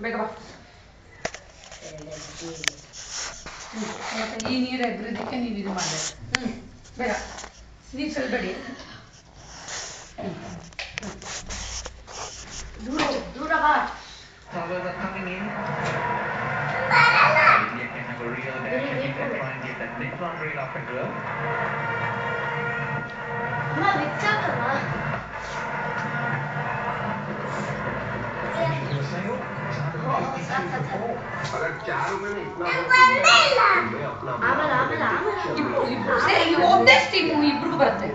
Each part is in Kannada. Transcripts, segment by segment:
ಬೇಗ ಬಾ. ಮತ್ತೆ ಈ ನೀರು ಎದ್ರದಕ್ಕೆ ನೀವು ಇದು ಮಾಡಬೇಕು. ಬೇಗ ನೀರು ಚೆಲ್ಬೇಡಿ. ದೂರ ದೂರ ಬಾ. ಒಂದೇ ಸ್ಟೀಮು ಇಬ್ರಿಗೂ ಬರುತ್ತೆ.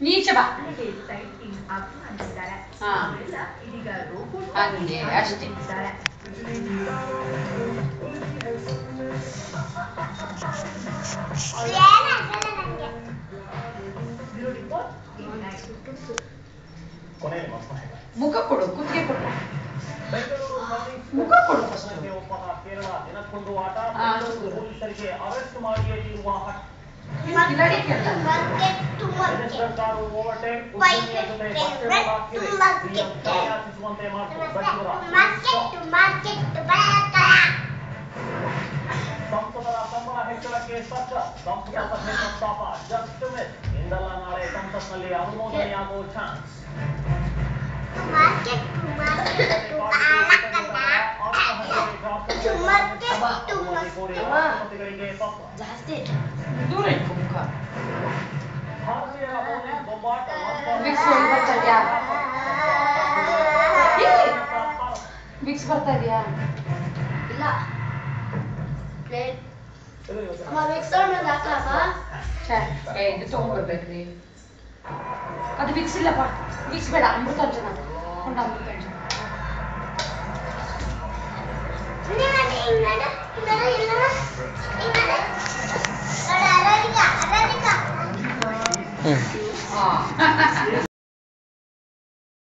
ನೀಚೆ ಬಾ. ಹಂಗೆ ಅಷ್ಟೇ. ಮುಖ ಕೊಡು, ಕುತ್ತಿಗೆ ಕೊಡು. ಮುಖ ಕೊಡು. ದಿನಕ್ಕೊಂದು ಆಟ ಪೊಲೀಸರಿಗೆ ಅರೆಸ್ಟ್ ಮಾಡಿಯೇ ಇರುವ ಸರ್ಕಾರವು ಓವರ್ಟೇಕ್ ಆಯಾಚಿಸುವಂತೆ ಮಾಡಿತು. ಸಂಸದರ ಸಂಬಳ ಹೆಚ್ಚಳಕ್ಕೆ ಸರ್ಕಾರ ಸಂಪುಟ ಸಭೆ ಪ್ರಸ್ತಾಪ ಜಸ್ಟ್ ಮಿಸ್. ಇಂದಲ್ಲ ನಾಳೆ ಸಂಸತ್ನಲ್ಲಿ ಅನುಮೋದನೆಯಾಗುವ ಚಾನ್ಸ್. ಜಾಸ್ತಿ ದೂರ ಇಟ್ಕೊ ಮುಖ. ವಿಕ್ಸ್ ಬರ್ತಾ ಇದೆಯಾ? ಇಲ್ಲ. ಇದು ತಗೊಂಡ್ಬರ್ಬೇಕ್ರಿ. ಅದು ವಿಕ್ಸ್ ಇಲ್ಲಪ್ಪ. ವಿಕ್ಸ್ ಬೇಡ. ಅಮೃತಾಂಜನ ಅಮೃತಾಂಜನ